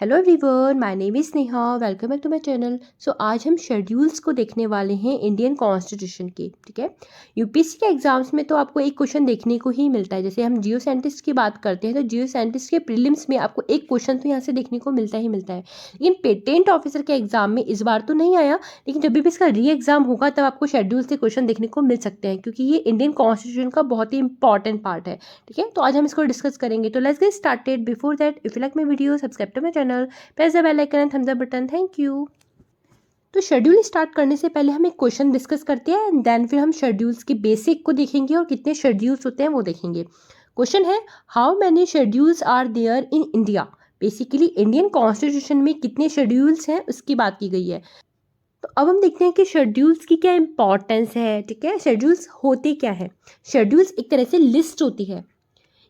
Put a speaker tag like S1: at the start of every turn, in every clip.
S1: Hello everyone, my name is Neha. Welcome back to my channel. So आज हम schedules को देखने वाले हैं इंडियन कॉन्स्टिट्यूशन के। ठीक है, यूपीएससी के एग्जाम्स में तो आपको एक क्वेश्चन देखने को ही मिलता है। जैसे हम जियो साइंटिस्ट की बात करते हैं तो जियो साइंटिस्ट के प्रीलिम्स में आपको एक क्वेश्चन तो यहाँ से देखने को मिलता ही मिलता है। लेकिन पेटेंट ऑफिसर के एग्जाम में इस बार तो नहीं आया, लेकिन जब भी इसका री एग्जाम होगा तब आपको शेड्यूल से क्वेश्चन देखने को मिल सकते हैं, क्योंकि ये इंडियन कॉन्स्टिट्यूशन का बहुत ही इंपॉर्टेंट पार्ट है। ठीक है, तो आज हम इसको डिस्कस करेंगे। तो let's get started. Before that, if you like my video, subscribe to my channel, press the bell icon and thumbs up button. Thank you. तो शेड्यूल स्टार्ट करने से पहले हम एक क्वेश्चन डिस्कस करते हैं एंड देन फिर हम शेड्यूल्स के बेसिक को देखेंगे और कितने शेड्यूल्स होते हैं वो देखेंगे। क्वेश्चन है, how many schedules are there in India. Basically Indian constitution में कितने शेड्यूल्स हैं उसकी बात की गई है। तो अब हम देखते हैं कि शेड्यूल्स की क्या इंपॉर्टेंस है। ठीक है, शेड्यूल्स होते क्या है। शेड्यूल्स एक तरह से लिस्ट होती है।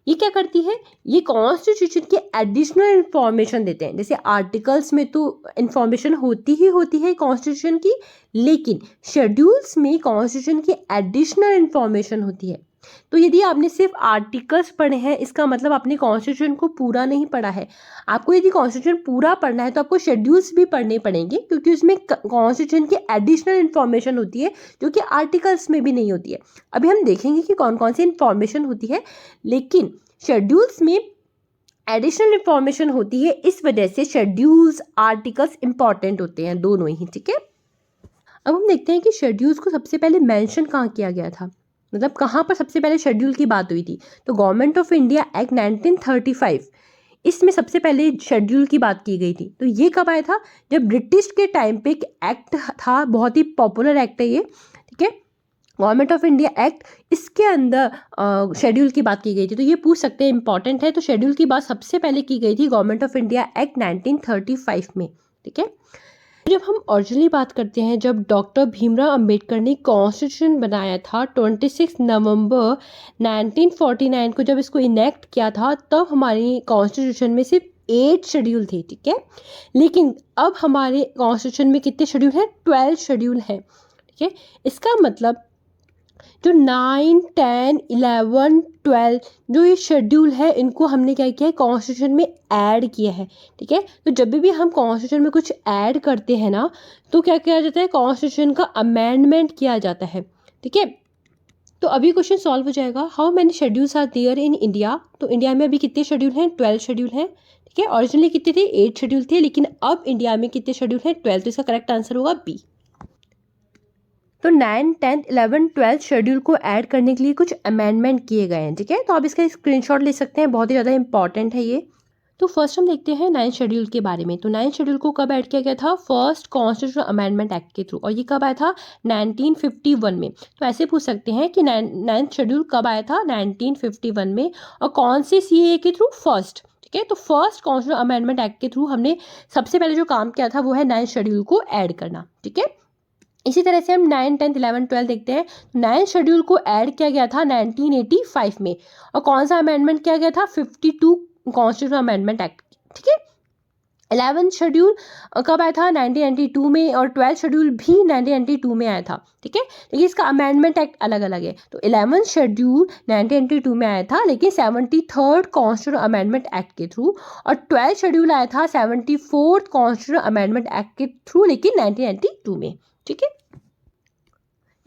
S1: ये क्या करती है, ये कॉन्स्टिट्यूशन के एडिशनल इंफॉर्मेशन देते हैं। जैसे आर्टिकल्स में तो इंफॉर्मेशन होती है कॉन्स्टिट्यूशन की, लेकिन शेड्यूल्स में कॉन्स्टिट्यूशन की एडिशनल इंफॉर्मेशन होती है। तो यदि आपने सिर्फ आर्टिकल्स पढ़े हैं, इसका मतलब आपने कॉन्स्टिट्यूशन को पूरा नहीं पढ़ा है। आपको यदि कॉन्स्टिट्यूशन पूरा पढ़ना है तो आपको शेड्यूल्स भी पढ़ने पड़ेंगे, क्योंकि उसमें कॉन्स्टिट्यूशन की एडिशनल इंफॉर्मेशन होती है जो कि आर्टिकल्स में भी नहीं होती है। अभी हम देखेंगे कि कौन कौन सी इंफॉर्मेशन होती है, लेकिन शेड्यूल्स में एडिशनल इंफॉर्मेशन होती है। इस वजह से शेड्यूल्स आर्टिकल्स इंपॉर्टेंट होते हैं, दोनों ही। ठीक है, अब हम देखते हैं कि शेड्यूल्स को सबसे पहले मेंशन कहाँ किया गया था, मतलब कहाँ पर सबसे पहले शेड्यूल की बात हुई थी। तो गवर्नमेंट ऑफ इंडिया एक्ट 1935, इसमें सबसे पहले शेड्यूल की बात की गई थी। तो ये कब आया था, जब ब्रिटिश के टाइम पे एक एक्ट था, बहुत ही पॉपुलर एक्ट है ये। ठीक है, गवर्नमेंट ऑफ इंडिया एक्ट, इसके अंदर शेड्यूल की बात की गई थी। तो ये पूछ सकते हैं, इंपॉर्टेंट है। तो शेड्यूल की बात सबसे पहले की गई थी गवर्नमेंट ऑफ इंडिया एक्ट 1935 में। ठीक है, जब हम ओरिजिनली बात करते हैं, जब डॉक्टर भीमराव अंबेडकर ने कॉन्स्टिट्यूशन बनाया था 26 नवंबर 1949 को, जब इसको इनेक्ट किया था, तब हमारी कॉन्स्टिट्यूशन में सिर्फ 8 शेड्यूल थे। ठीक है, लेकिन अब हमारे कॉन्स्टिट्यूशन में कितने शेड्यूल हैं, 12 शेड्यूल हैं। ठीक है, इसका मतलब जो 9, 10, 11, 12 जो ये शेड्यूल है, इनको हमने क्या किया है, कॉन्स्टिट्यूशन में ऐड किया है। ठीक है, तो जब भी हम कॉन्स्टिट्यूशन में कुछ ऐड करते हैं ना, तो क्या किया जाता है, कॉन्स्टिट्यूशन का अमेंडमेंट किया जाता है। ठीक है, तो अभी क्वेश्चन सॉल्व हो जाएगा, how many schedules are there in India. तो इंडिया में अभी कितने शेड्यूल हैं, 12 शेड्यूल हैं। ठीक है, ओरिजिनली कितने थे, 8 शेड्यूल थे, लेकिन अब इंडिया में कितने शेड्यूल हैं, 12। तो इसका करेक्ट आंसर होगा बी। तो 9, 10, 11, 12 शेड्यूल को ऐड करने के लिए कुछ अमेंडमेंट किए गए हैं। ठीक है, तो आप इसका स्क्रीनशॉट ले सकते हैं, बहुत ही ज़्यादा इंपॉर्टेंट है ये। तो फर्स्ट हम देखते हैं 9 शेड्यूल के बारे में। तो 9 शेड्यूल को कब ऐड किया गया था, फर्स्ट कॉन्स्टिट्यूशन अमेंडमेंट एक्ट के थ्रू, और ये कब आया था, 1951 में। तो ऐसे पूछ सकते हैं कि 9th शेड्यूल कब आया था, 1951 में, और कौन से सीएए के थ्रू, फर्स्ट। ठीक है, तो फर्स्ट कॉन्स्टिट्यूशन अमेंडमेंट एक्ट के थ्रू हमने सबसे पहले जो काम किया था वो है 9 शेड्यूल को ऐड करना। ठीक है, इसी तरह से हम 9, 10, 11, 12 देखते हैं। 9 शेड्यूल को ऐड किया गया था 1985 में, और कौन सा अमेंडमेंट किया गया था, 52 कॉन्स्टिट्यूशन अमेंडमेंट एक्ट। ठीक है, 11 शेड्यूल कब आया था, 1992 में, और 12 शेड्यूल भी 1992 में आया था। ठीक है, लेकिन इसका अमेंडमेंट एक्ट अलग अलग है। तो 11 शेड्यूल 1992 में आया था, लेकिन 73rd कॉन्स्टिट्यूशन अमेंडमेंट एक्ट के थ्रू, और 12 शेड्यूल आया था 74th कॉन्स्टिट्यूशन अमेंडमेंट एक्ट के थ्रू, लेकिन 1992 में। ठीक है,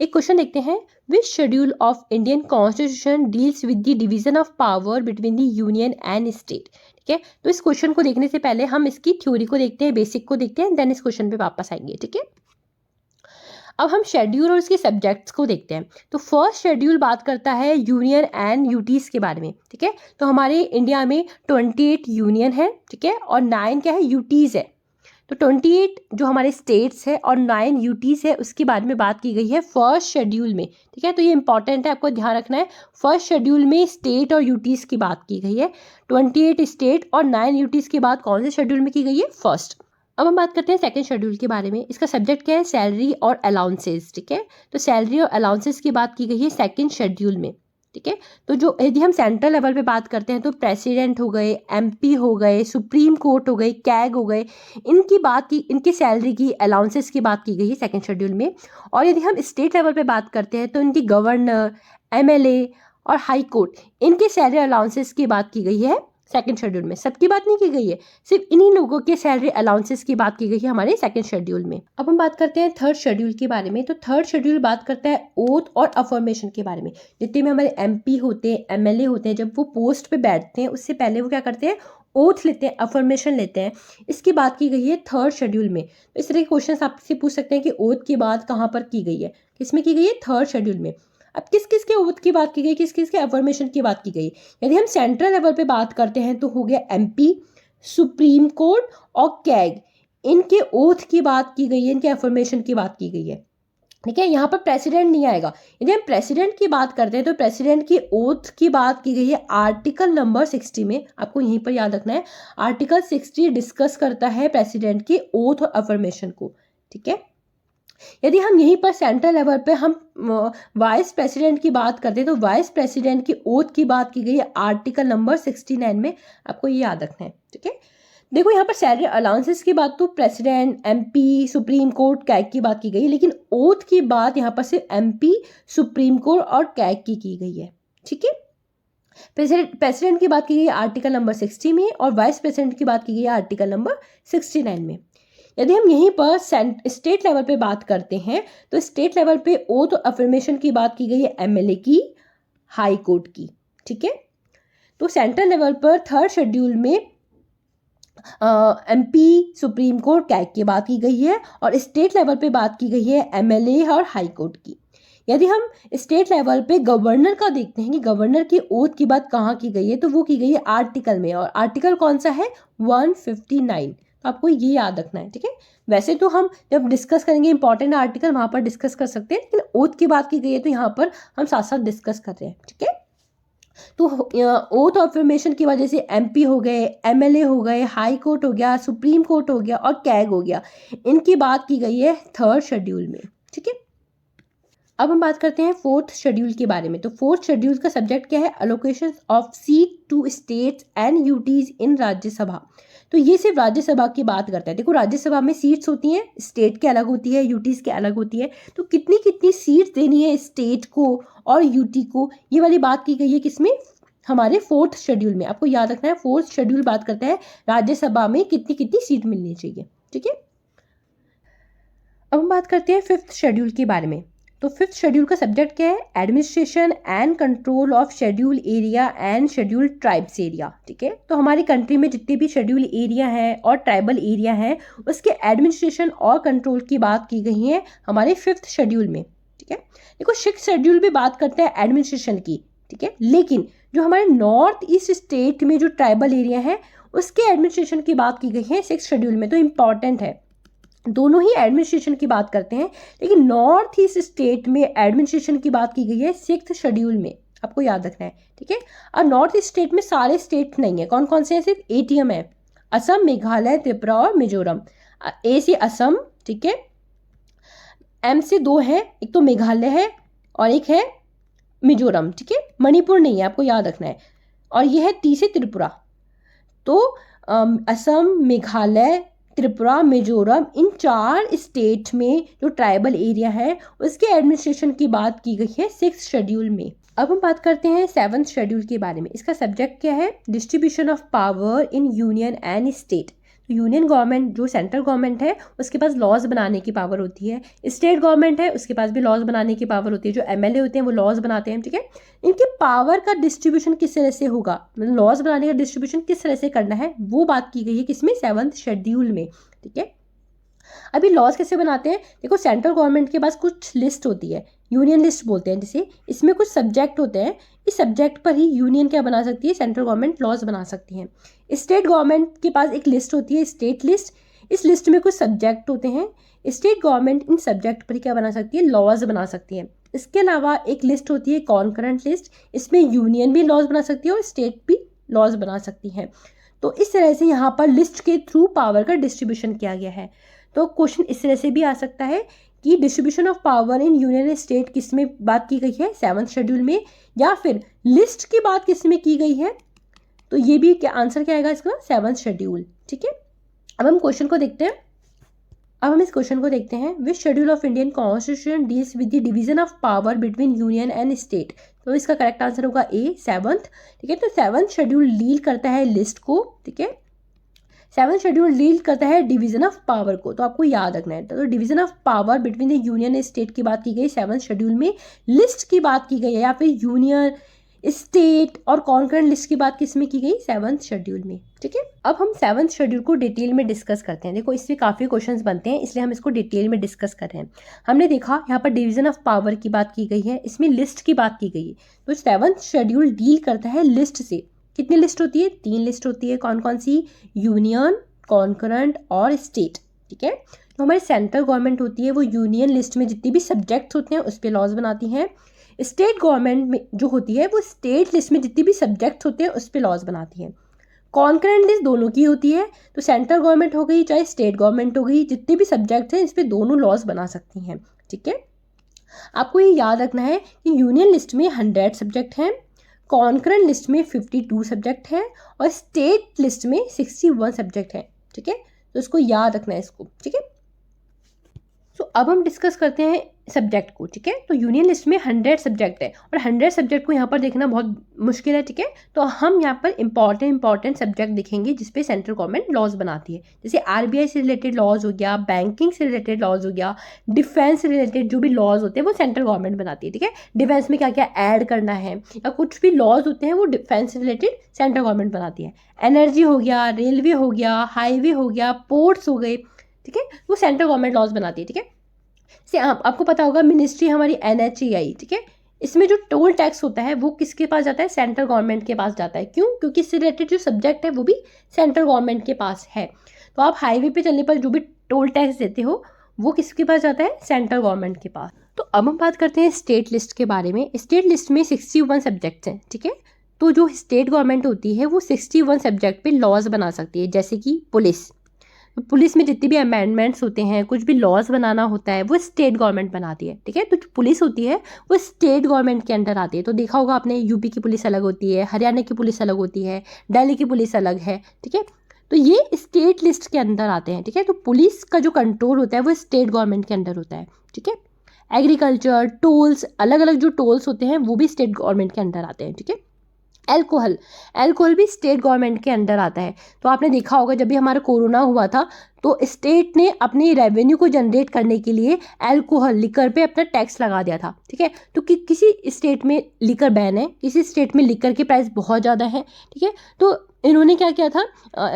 S1: एक क्वेश्चन देखते हैं, which schedule of Indian constitution deals with the division of power between the union and state. ठीक है, तो इस क्वेश्चन को देखने से पहले हम इसकी थ्योरी को देखते हैं, बेसिक को देखते हैं, देन इस क्वेश्चन पे वापस आएंगे। ठीक है, अब हम शेड्यूल और उसके सब्जेक्ट्स को देखते हैं। तो फर्स्ट शेड्यूल बात करता है यूनियन एंड यूटीज के बारे में। ठीक है, तो हमारे इंडिया में 28 यूनियन है। ठीक है, और 9 क्या है, यूटीज है। तो 28 जो हमारे स्टेट्स है और 9 यूटीज है, उसके बारे में बात की गई है फर्स्ट शेड्यूल में। ठीक है, तो ये इंपॉर्टेंट है, आपको ध्यान रखना है। फर्स्ट शेड्यूल में स्टेट और यूटीज की बात की गई है। 28 स्टेट और 9 यूटीज की बात कौन से शेड्यूल में की गई है, फर्स्ट। अब हम बात करते हैं सेकंड शेड्यूल के बारे में। इसका सब्जेक्ट क्या है, सैलरी और अलाउंसेस। ठीक है, तो सैलरी और अलाउंसेस की बात की गई है सेकंड शेड्यूल में। ठीक है, तो जो यदि हम सेंट्रल लेवल पे बात करते हैं तो प्रेसिडेंट हो गए, एमपी हो गए, सुप्रीम कोर्ट हो गई, कैग हो गए, इनकी बात की, इनकी सैलरी की, अलाउंसेस की बात की गई है सेकंड शेड्यूल में। और यदि हम स्टेट लेवल पे बात करते हैं तो इनकी गवर्नर, एमएलए और हाई कोर्ट, इनके सैलरी अलाउंसेस की बात की गई है सेकंड शेड्यूल में, सबकी बात नहीं की गई है, सिर्फ इन्हीं लोगों के सैलरी अलाउंसेस की बात की गई है हमारे सेकंड शेड्यूल में। अब हम बात करते हैं थर्ड शेड्यूल के बारे में। तो थर्ड शेड्यूल बात करता है ओथ और अफर्मेशन के बारे में। जितने भी हमारे MP होते हैं, MLA होते हैं, जब वो पोस्ट पे बैठते हैं उससे पहले वो क्या करते हैं, ओथ लेते हैं, अफर्मेशन लेते हैं। इसकी बात की गई है थर्ड शेड्यूल में। तो इस तरह के क्वेश्चन आपसे पूछ सकते हैं कि ओथ की बात कहाँ पर की गई है, किसमें की गई है, थर्ड शेड्यूल में। अब किस किस के ओथ की बात की गई, किस किस के अफर्मेशन की बात की गई। यदि हम सेंट्रल लेवल पे बात करते हैं तो हो गया MP, सुप्रीम कोर्ट और कैग, इनके ओथ की बात की गई है, इनके अफर्मेशन की बात की गई है। ठीक है, यहाँ पर प्रेसिडेंट नहीं आएगा। यदि हम प्रेसिडेंट की बात करते हैं तो प्रेसिडेंट की ओथ की बात की गई है आर्टिकल नंबर 60 में। आपको यहीं पर याद रखना है, आर्टिकल 60 डिस्कस करता है प्रेसिडेंट की ओथ और अफर्मेशन को। ठीक है, यदि हम यहीं पर सेंट्रल लेवल पे हम वाइस प्रेसिडेंट की बात करते हैं तो वाइस प्रेसिडेंट की ओथ की बात की गई है आर्टिकल नंबर 69 में। आपको ये याद रखना है। ठीक है, देखो यहाँ पर सैलरी अलाउंसेस की बात तो president, MP, supreme court, CAG की बात की गई, लेकिन ओथ की बात यहाँ पर सिर्फ MP, सुप्रीम कोर्ट और कैग की गई है। ठीक है, प्रेसिडेंट की बात की गई आर्टिकल नंबर 60 में और वाइस प्रेसिडेंट की बात की गई आर्टिकल नंबर 69 में। यदि हम यहीं पर स्टेट लेवल पे बात करते हैं तो स्टेट लेवल पे ओथ और अफर्मेशन की बात की गई है MLA की, हाई कोर्ट की। ठीक है, तो सेंट्रल लेवल पर थर्ड शेड्यूल में MP, सुप्रीम कोर्ट, कैग की बात की गई है और स्टेट लेवल पे बात की गई है MLA और हाई कोर्ट की। यदि हम स्टेट लेवल पे गवर्नर का देखते हैं कि गवर्नर की ओथ की बात कहाँ की गई है, तो वो की गई है आर्टिकल में, और आर्टिकल कौन सा है, 159। तो आपको ये याद रखना है। ठीक है, वैसे तो हम जब डिस्कस करेंगे इंपॉर्टेंट आर्टिकल वहाँ पर डिस्कस कर सकते हैं, लेकिन ओथ की बात की गई है तो यहाँ पर हम साथ साथ डिस्कस कर रहे हैं। ठीक है, तो ओथ ऑफ अफर्मेशन की वजह से MP हो गए, MLA हो गए, हाई कोर्ट हो गया, सुप्रीम कोर्ट हो गया और कैग हो गया, इनकी बात की गई है थर्ड शेड्यूल में। ठीक है, अब हम बात करते हैं फोर्थ शेड्यूल के बारे में। तो फोर्थ शेड्यूल का सब्जेक्ट क्या है, allocation of seat to states and UTs in Rajya Sabha. तो ये सिर्फ राज्यसभा की बात करता है। देखो राज्यसभा में सीट्स होती हैं, स्टेट के अलग होती है, यूटीज के अलग होती है। तो कितनी कितनी सीट्स देनी है स्टेट को और यूटी को, ये वाली बात की गई है किसमें, हमारे फोर्थ शेड्यूल में। आपको याद रखना है, फोर्थ शेड्यूल बात करता है राज्यसभा में कितनी कितनी सीट मिलनी चाहिए। ठीक है, अब हम बात करते हैं फिफ्थ शेड्यूल के बारे में। तो फिफ्थ शेड्यूल का सब्जेक्ट क्या है, administration and control of schedule area and schedule tribes area. ठीक है, तो हमारी कंट्री में जितने भी शेड्यूल एरिया है और ट्राइबल एरिया है उसके एडमिनिस्ट्रेशन और कंट्रोल की बात की गई है हमारे फिफ्थ शेड्यूल में। ठीक है, देखो सिक्स्थ शेड्यूल भी बात करते हैं एडमिनिस्ट्रेशन की। ठीक है, लेकिन जो हमारे नॉर्थ ईस्ट स्टेट में जो ट्राइबल एरिया है उसके एडमिनिस्ट्रेशन की बात की गई है सिक्स्थ शेड्यूल में। तो इंपॉर्टेंट है, दोनों ही एडमिनिस्ट्रेशन की बात करते हैं, लेकिन नॉर्थ ईस्ट स्टेट में एडमिनिस्ट्रेशन की बात की गई है सिक्स्थ शेड्यूल में। आपको याद रखना है। ठीक है, और नॉर्थ ईस्ट स्टेट में सारे स्टेट नहीं है, कौन कौन से हैं, सिर्फ ATM है, असम, मेघालय, त्रिपुरा और मिजोरम। A से असम, ठीक है, M से 2 है, एक तो मेघालय है और एक है मिजोरम। ठीक है, मणिपुर नहीं है, आपको याद रखना है। और ये है T से त्रिपुरा। तो असम, मेघालय, त्रिपुरा, मिजोरम, इन 4 स्टेट में जो ट्राइबल एरिया है उसके एडमिनिस्ट्रेशन की बात की गई है सिक्स्थ शेड्यूल में। अब हम बात करते हैं सेवंथ शेड्यूल के बारे में। इसका सब्जेक्ट क्या है, distribution of power in union and state. तो यूनियन गवर्नमेंट जो सेंट्रल गवर्नमेंट है उसके पास लॉज बनाने की पावर होती है, स्टेट गवर्नमेंट है उसके पास भी लॉज बनाने की पावर होती है, जो MLA होते हैं वो लॉज बनाते हैं। ठीक है, इनके पावर का डिस्ट्रीब्यूशन किस तरह से होगा, मतलब लॉज बनाने का डिस्ट्रीब्यूशन किस तरह से करना है वो बात की गई है किसमें, सेवंथ शेड्यूल में। ठीक है, अभी लॉज कैसे बनाते हैं, देखो सेंट्रल गवर्नमेंट के पास कुछ लिस्ट होती है, यूनियन लिस्ट बोलते हैं जिसे, इसमें कुछ सब्जेक्ट होते हैं, इस सब्जेक्ट पर ही यूनियन क्या बना सकती है, सेंट्रल गवर्नमेंट लॉज बना सकती है। स्टेट गवर्नमेंट के पास एक लिस्ट होती है, स्टेट लिस्ट, इस लिस्ट में कुछ सब्जेक्ट होते हैं, स्टेट गवर्नमेंट इन सब्जेक्ट पर ही क्या बना सकती है, लॉज बना सकती है। इसके अलावा एक लिस्ट होती है कॉन्करेंट लिस्ट, इसमें यूनियन भी लॉज बना सकती है और स्टेट भी लॉज बना सकती है। तो इस तरह से यहाँ पर लिस्ट के थ्रू पावर का डिस्ट्रीब्यूशन किया गया है। तो क्वेश्चन इस तरह से भी आ सकता है कि distribution of power in union and state किस में बात की गई है, सेवंथ शेड्यूल में, या फिर लिस्ट की बात किस में की गई है, तो ये भी क्या आंसर क्या आएगा इसका, सेवंथ शेड्यूल। ठीक है, अब हम क्वेश्चन को देखते हैं। अब हम इस क्वेश्चन को देखते हैं, which schedule of Indian constitution deals with the division of power between union and state. तो इसका करेक्ट आंसर होगा ए, 7th। ठीक है, तो 7th शेड्यूल डील करता है लिस्ट को। ठीक है, 7th शेड्यूल डील करता है डिवीजन ऑफ पावर को, तो आपको याद रखना है। तो division of power between the union and state की बात की गई 7th शेड्यूल में, लिस्ट की बात की गई है, या फिर यूनियन, स्टेट और कॉन्करेंट लिस्ट की बात किसमें की गई, 7th शेड्यूल में। ठीक है, अब हम 7th शेड्यूल को डिटेल में डिस्कस करते हैं। देखो इससे काफ़ी क्वेश्चंस बनते हैं, इसलिए हम इसको डिटेल में डिस्कस कर रहे हैं। हमने देखा यहाँ पर डिवीजन ऑफ पावर की बात की गई है, इसमें लिस्ट की बात की गई है। तो 7th शेड्यूल डील करता है लिस्ट से। कितनी लिस्ट होती है, 3 लिस्ट होती है। कौन कौन सी, यूनियन, कॉन्करेंट और स्टेट। ठीक है, तो हमारी सेंट्रल गवर्नमेंट होती है, वो यूनियन लिस्ट में जितनी भी सब्जेक्ट्स होते हैं उस पर लॉज बनाती हैं। स्टेट गवर्नमेंट में जो होती है, वो स्टेट लिस्ट में जितनी भी सब्जेक्ट्स होते हैं उस पर लॉज बनाती है। कॉन्करेंट लिस्ट दोनों की होती है, तो सेंट्रल गवर्नमेंट हो गई चाहे स्टेट गवर्नमेंट हो गई, जितने भी सब्जेक्ट्स हैं इस पर दोनों लॉज बना सकती हैं। ठीक है, आपको ये याद रखना है कि यूनियन लिस्ट में 100 सब्जेक्ट हैं, कॉन्करेंट लिस्ट में 52 सब्जेक्ट हैं और स्टेट लिस्ट में 61 सब्जेक्ट हैं। ठीक है, तो इसको याद रखना है इसको। ठीक है, तो अब हम डिस्कस करते हैं सब्जेक्ट को। ठीक है, तो यूनियन लिस्ट में 100 सब्जेक्ट है और 100 सब्जेक्ट को यहाँ पर देखना बहुत मुश्किल है। ठीक है, तो हम यहाँ पर इंपॉर्टेंट सब्जेक्ट देखेंगे जिसपे सेंट्रल गवर्नमेंट लॉज बनाती है। जैसे आरबीआई से रिलेटेड लॉज हो गया, बैंकिंग से रिलेटेड लॉज हो गया, डिफेंस से रिलेटेड जो भी लॉज होते हैं वो सेंट्रल गवर्नमेंट बनाती है। ठीक है, डिफेंस में क्या क्या ऐड करना है या कुछ भी लॉज होते हैं वो डिफेंस से रिलेटेड सेंट्रल गवर्नमेंट बनाती है। एनर्जी हो गया, रेलवे हो गया, हाईवे हो गया, पोर्ट्स हो गए। ठीक है, वो सेंट्रल गवर्नमेंट लॉज बनाती है। ठीक है, से आपको पता होगा मिनिस्ट्री हमारी NHAI। ठीक है, इसमें जो टोल टैक्स होता है वो किसके पास जाता है, सेंट्रल गवर्नमेंट के पास जाता है। क्यों, क्योंकि इससे रिलेटेड जो सब्जेक्ट है वो भी सेंट्रल गवर्नमेंट के पास है। तो आप हाईवे पे चलने पर जो भी टोल टैक्स देते हो वो किसके पास जाता है, सेंट्रल गवर्नमेंट के पास। तो अब हम बात करते हैं स्टेट लिस्ट के बारे में। स्टेट लिस्ट में 61 सब्जेक्ट्स हैं। ठीक है, तो जो स्टेट गवर्नमेंट होती है वो 61 सब्जेक्ट पे लॉज बना सकती है। जैसे कि पुलिस में जितने भी अमेंडमेंट्स होते हैं, कुछ भी लॉज बनाना होता है वो स्टेट गवर्नमेंट बनाती है। ठीक है, तो जो पुलिस होती है वो स्टेट गवर्नमेंट के अंडर आती है। तो देखा होगा आपने, यूपी की पुलिस अलग होती है, हरियाणा की पुलिस अलग होती है, दिल्ली की पुलिस अलग है। ठीक है, तो ये स्टेट लिस्ट के अंदर आते हैं। ठीक है, तो पुलिस का जो कंट्रोल होता है वो स्टेट गवर्नमेंट के अंडर होता है। ठीक है, एग्रीकल्चर, टोल्स, अलग अलग जो टोल्स होते हैं वो भी स्टेट गवर्नमेंट के अंडर आते हैं। ठीक है, अल्कोहल भी स्टेट गवर्नमेंट के अंडर आता है। तो आपने देखा होगा जब भी हमारा कोरोना हुआ था तो स्टेट ने अपनी रेवेन्यू को जनरेट करने के लिए अल्कोहल, लिकर पे अपना टैक्स लगा दिया था। ठीक है, तो किसी स्टेट में लिकर बैन है, किसी स्टेट में लिकर के प्राइस बहुत ज़्यादा है। ठीक है, तो इन्होंने क्या किया था,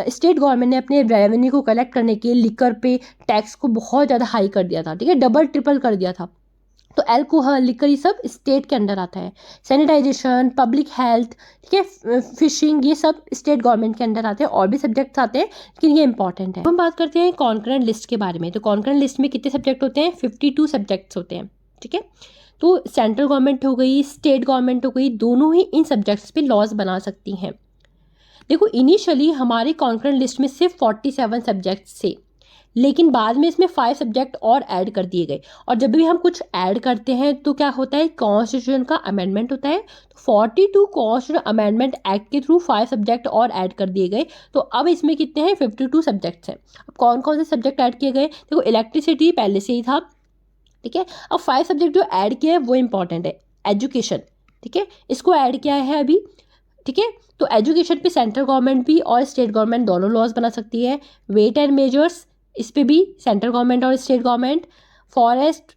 S1: स्टेट गवर्नमेंट ने अपने रेवेन्यू को कलेक्ट करने के लिए लिकर पे टैक्स को बहुत ज़्यादा हाई कर दिया था। ठीक है, डबल ट्रिपल कर दिया था। तो अल्कोहल, लिकर, ये सब स्टेट के अंडर आता है। सैनिटाइजेशन, पब्लिक हेल्थ, ठीक है, फिशिंग, ये सब स्टेट गवर्नमेंट के अंडर आते हैं। और भी सब्जेक्ट्स आते हैं लेकिन ये इंपॉर्टेंट है। हम बात करते हैं कॉन्करेंट लिस्ट के बारे में। तो कॉन्करेंट लिस्ट में कितने सब्जेक्ट होते हैं, 52 सब्जेक्ट्स होते हैं। ठीक है, तो सेंट्रल गवर्नमेंट हो गई, स्टेट गवर्नमेंट हो गई, दोनों ही इन सब्जेक्ट्स पे लॉज बना सकती हैं। देखो इनिशियली हमारी कॉन्करेंट लिस्ट में सिर्फ 47 सब्जेक्ट्स थे, लेकिन बाद में इसमें 5 सब्जेक्ट और ऐड कर दिए गए। और जब भी हम कुछ ऐड करते हैं तो क्या होता है, कॉन्स्टिट्यूशन का अमेंडमेंट होता है। तो 42 कॉन्स्टिट्यूशन अमेंडमेंट एक्ट के थ्रू 5 सब्जेक्ट और ऐड कर दिए गए। तो अब इसमें कितने हैं, 52 सब्जेक्ट्स हैं। अब कौन कौन से सब्जेक्ट ऐड किए गए, देखो इलेक्ट्रिसिटी पहले से ही था। ठीक है, अब 5 सब्जेक्ट जो ऐड किए हैं वो इंपॉर्टेंट है। एजुकेशन, ठीक है, इसको ऐड किया है अभी। ठीक है, तो एजुकेशन पे सेंट्रल गवर्नमेंट भी और स्टेट गवर्नमेंट दोनों लॉज बना सकती है। वेट एंड मेजर्स, इस पे भी सेंट्रल गवर्नमेंट और state government. Forest,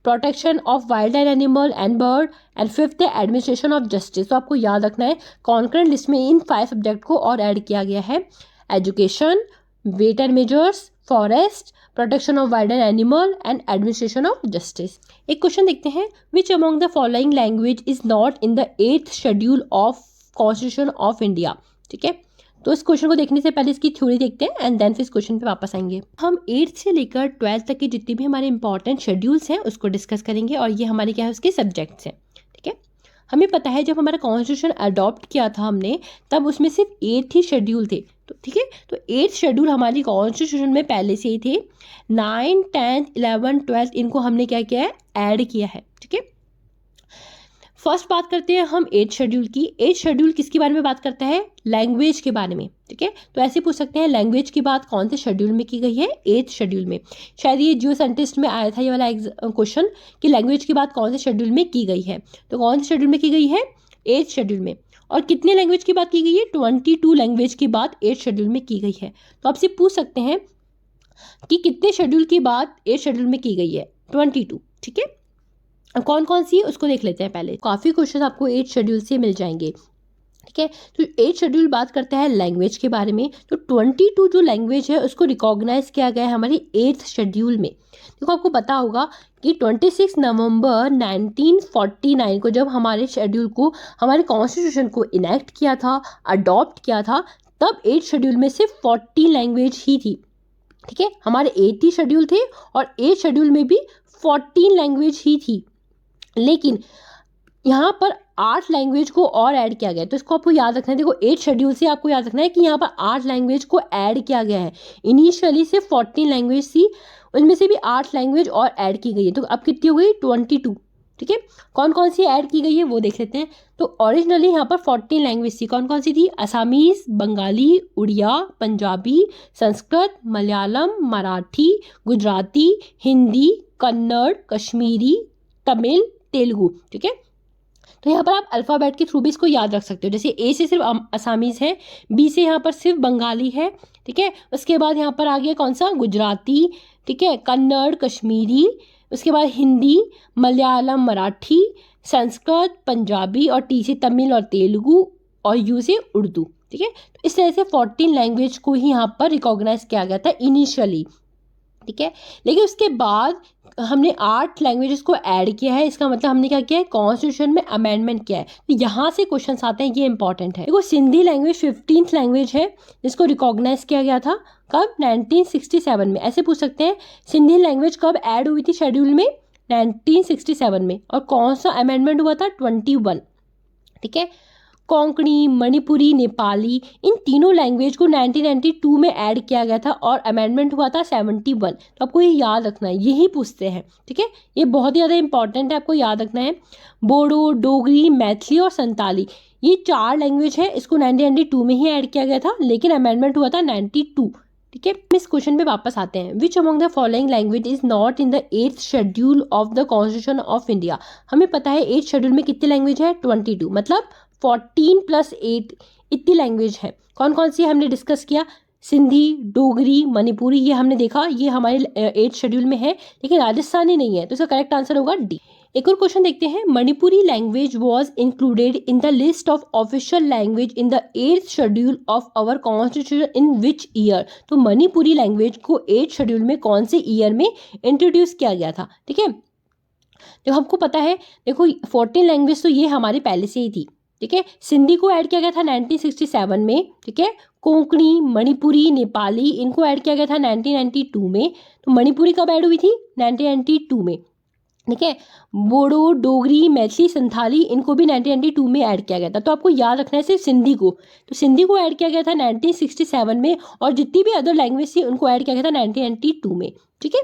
S1: protection of wild and animal and bird, and 5th है एडमिनिस्ट्रेशन ऑफ जस्टिस। तो आपको याद रखना है कॉन्करेंट लिस्ट में इन 5 सब्जेक्ट को और ऐड किया गया है। Education, weight and measures, forest, protection of wild and animal and administration of justice. एक क्वेश्चन देखते हैं, which among the following language is not in the 8th schedule of constitution of India. ठीक है, तो इस क्वेश्चन को देखने से पहले इसकी थ्योरी देखते हैं एंड देन फिर इस क्वेश्चन पे वापस आएंगे। हम 8th से लेकर 12th तक के जितने भी हमारे इंपॉर्टेंट शेड्यूल्स हैं उसको डिस्कस करेंगे और ये हमारे क्या है, उसके सब्जेक्ट्स हैं। ठीक है, हमें पता है जब हमारा कॉन्स्टिट्यूशन अडॉप्ट किया था हमने, तब उसमें सिर्फ 8 ही शेड्यूल थे। तो ठीक है, तो 8th शेड्यूल हमारी कॉन्स्टिट्यूशन में पहले से ही थे। 9, 10, 11, 12 इनको हमने क्या किया है, ऐड किया है। ठीक है, फर्स्ट बात करते हैं हम 8th शेड्यूल की। 8th शेड्यूल किसके बारे में बात करता है? लैंग्वेज के बारे में, ठीक है। तो ऐसे पूछ सकते हैं लैंग्वेज की बात कौन से शेड्यूल में की गई है? 8th शेड्यूल में। शायद ये जियो साइंटिस्ट में आया था ये वाला क्वेश्चन कि लैंग्वेज की बात कौन से शेड्यूल में की गई है। तो कौन से शेड्यूल में की गई है? 8th शेड्यूल में। और कितने लैंग्वेज की बात की गई है? 22 लैंग्वेज की बात 8th शेड्यूल में की गई है। तो आपसे पूछ सकते हैं कि कितने शेड्यूल की बात 8th शेड्यूल में की गई है? 22, ठीक है। अब कौन कौन सी है उसको देख लेते हैं पहले। काफ़ी क्वेश्चन आपको 8th शेड्यूल से मिल जाएंगे, ठीक है। तो 8th शेड्यूल बात करता है लैंग्वेज के बारे में। तो 22 जो लैंग्वेज है उसको रिकॉग्नाइज किया गया है हमारे 8th शेड्यूल में। देखो आपको पता होगा कि 26 नवंबर 1949 को जब हमारे शेड्यूल को, हमारे कॉन्स्टिट्यूशन को इनेक्ट किया था, अडॉप्ट किया था, तब 8th शेड्यूल में सिर्फ 40 लैंग्वेज ही थी, ठीक है। हमारे 8 ही शेड्यूल थे और 8th शेड्यूल में भी 14 लैंग्वेज ही थी, लेकिन यहाँ पर 8 लैंग्वेज को और ऐड किया गया है। तो इसको आपको याद रखना है। देखो 8 शेड्यूल से आपको याद रखना है कि यहाँ पर 8 लैंग्वेज को ऐड किया गया है। इनिशियली सिर्फ 14 लैंग्वेज थी, उनमें से भी 8 लैंग्वेज और ऐड की गई है। तो अब कितनी हो गई? 22, ठीक है। कौन कौन सी ऐड की गई है वो देख लेते हैं। तो ओरिजिनली यहाँ पर 14 लैंग्वेज थी। कौन कौन सी थी? असामीज, बंगाली, उड़िया, पंजाबी, संस्कृत, मलयालम, मराठी, गुजराती, हिंदी, कन्नड़, कश्मीरी, तमिल, तेलुगु, ठीक है। तो यहाँ पर आप अल्फ़ाबेट के थ्रू भी इसको याद रख सकते हो। जैसे ए से सिर्फ असामीज़ है, बी से यहाँ पर सिर्फ बंगाली है, ठीक है। उसके बाद यहाँ पर आ गया कौन सा? गुजराती, ठीक है, कन्नड़, कश्मीरी, उसके बाद हिंदी, मलयालम, मराठी, संस्कृत, पंजाबी, और टी से तमिल और तेलुगु, और यू से उर्दू, ठीक है। तो इस तरह से 14 लैंग्वेज को ही यहाँ पर रिकॉग्नाइज किया गया था इनिशियली, ठीक है। लेकिन उसके बाद हमने 8 लैंग्वेजेस को ऐड किया है। इसका मतलब हमने क्या किया है? कॉन्स्टिट्यूशन में अमेंडमेंट किया है। तो यहाँ से क्वेश्चन आते हैं, ये इंपॉर्टेंट है। देखो सिंधी लैंग्वेज 15th लैंग्वेज है जिसको रिकॉग्नाइज किया गया था। कब? 1967 में। ऐसे पूछ सकते हैं सिंधी लैंग्वेज कब ऐड हुई थी शेड्यूल में? 1967 में। और कौन सा अमेंडमेंट हुआ था? 21, ठीक है। कोंकणी, मणिपुरी, नेपाली, इन तीनों लैंग्वेज को 1992 में ऐड किया गया था और अमेंडमेंट हुआ था 71। तो आपको ये याद रखना है, यही पूछते हैं, ठीक है। ये बहुत ही ज़्यादा इंपॉर्टेंट है, आपको याद रखना है। बोडो, डोगरी, मैथिली और संताली, ये 4 लैंग्वेज है। इसको 1992 में ही ऐड किया गया था, लेकिन अमेंडमेंट हुआ था 92, ठीक है। इस क्वेश्चन पे वापस आते हैं। Which among the following language is not in the 8th schedule of the constitution of India? हमें पता है 8th शेड्यूल में कितनी लैंग्वेज है? 22, मतलब 14 + 8 इतनी लैंग्वेज है। कौन कौन सी हमने डिस्कस किया? सिंधी, डोगरी, मणिपुरी, ये हमने देखा, ये हमारे 8th शेड्यूल में है, लेकिन राजस्थानी नहीं है। तो इसका करेक्ट आंसर होगा डी। एक और क्वेश्चन देखते हैं। Manipuri language was included in the list of official language in the 8th schedule of our constitution in which year? तो मणिपुरी लैंग्वेज को 8th शेड्यूल में कौन से ईयर में इंट्रोड्यूस किया गया था, ठीक है। तो हमको पता है, देखो 14 लैंग्वेज तो ये हमारे पहले से ही थी, ठीक है। सिंधी को ऐड किया गया था 1967 में, ठीक है। कोंकणी, मणिपुरी, नेपाली, इनको ऐड किया गया था 1992 में। तो मणिपुरी कब ऐड हुई थी? 1992 में, ठीक है। बोडो, डोगरी, मैथिली, संथाली, इनको भी 1992 में ऐड किया गया था। तो आपको याद रखना है सिर्फ सिंधी को। तो सिंधी को ऐड किया गया था 1967 में, और जितनी भी अदर लैंग्वेज थी उनको ऐड किया गया था 1992 में, ठीक है।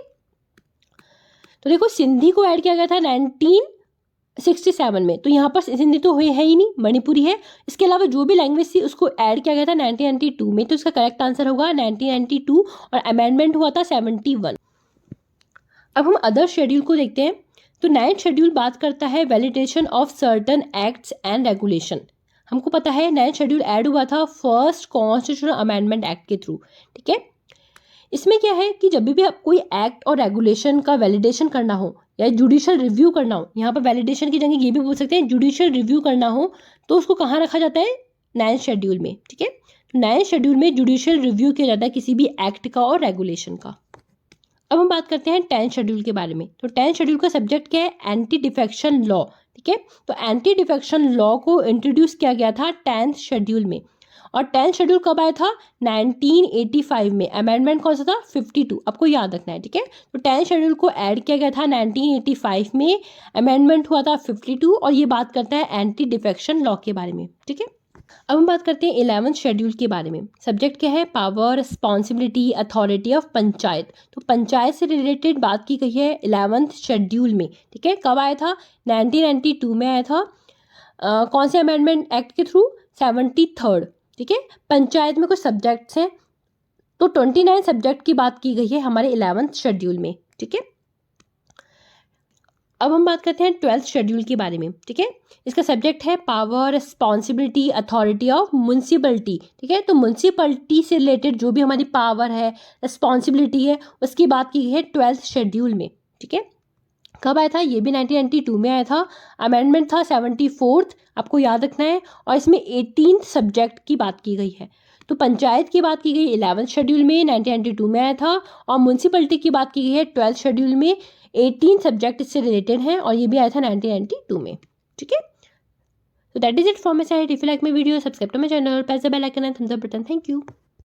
S1: तो देखो सिंधी को ऐड किया गया था 1967 में। तो यहाँ पर सिंधी तो है ही नहीं, मणिपुरी है। इसके अलावा जो भी लैंग्वेज थी उसको ऐड किया गया था 1992 में। तो इसका करेक्ट आंसर होगा 1992, और अमेंडमेंट हुआ था 71। अब हम अदर शेड्यूल को देखते हैं। तो 9th शेड्यूल बात करता है validation of certain acts and regulation. हमको पता है 9th शेड्यूल ऐड हुआ था फर्स्ट कॉन्स्टिट्यूशनल अमेंडमेंट एक्ट के थ्रू, ठीक है। इसमें क्या है कि जब भी आप कोई एक्ट और रेगुलेशन का वैलिडेशन करना हो या जुडिशियल रिव्यू करना हो, यहाँ पर वैलिडेशन की जगह ये भी बोल सकते हैं जुडिशियल रिव्यू करना हो, तो उसको कहाँ रखा जाता है? 9th शेड्यूल में, ठीक है। 9th शेड्यूल में जुडिशियल रिव्यू किया जाता है किसी भी एक्ट का और रेगुलेशन का। अब हम बात करते हैं 10th शेड्यूल के बारे में। तो 10th शेड्यूल का सब्जेक्ट क्या है? एंटी डिफेक्शन लॉ, ठीक है। तो एंटी डिफेक्शन लॉ को इंट्रोड्यूस किया गया था 10th शेड्यूल में। और 10th शेड्यूल कब आया था? 1985 में। अमेंडमेंट कौन सा था? 52। आपको याद रखना है, ठीक है। तो 10th शेड्यूल को ऐड किया गया था 1985 में, अमेंडमेंट हुआ था 52, और ये बात करता है एंटी डिफेक्शन लॉ के बारे में, ठीक है। अब हम बात करते हैं 11th शेड्यूल के बारे में। सब्जेक्ट क्या है? Power, responsibility, authority of panchayat. तो पंचायत से रिलेटेड बात की गई है 11th शेड्यूल में, ठीक है। कब आया था? 1992 में आया था। कौन से अमेंडमेंट एक्ट के थ्रू? 73rd, ठीक है। पंचायत में कुछ सब्जेक्ट्स हैं, तो 29 सब्जेक्ट की बात की गई है हमारे 11th शेड्यूल में, ठीक है। अब हम बात करते हैं 12th शेड्यूल के बारे में, ठीक है। इसका सब्जेक्ट है power, responsibility, authority of municipality, ठीक है। तो म्युनिसिपलिटी से रिलेटेड जो भी हमारी पावर है, रिस्पॉन्सिबिलिटी है, उसकी बात की गई है 12th शेड्यूल में, ठीक है। कब आया था? ये भी 1992 में आया था। अमेंडमेंट था 74th, आपको याद रखना है। और इसमें 18 सब्जेक्ट की बात की गई है। तो पंचायत की बात की गई 11th शेड्यूल में, 1992 में आया था। और म्यूनसिपलिटी की बात की गई है 12th शेड्यूल में, 18 सब्जेक्ट इससे रिलेटेड हैं और ये भी आया था 1992 में, ठीक है। So that is it from my side. If you like my video, subscribe to my channel, press the bell icon and thumbs up button. Thank you.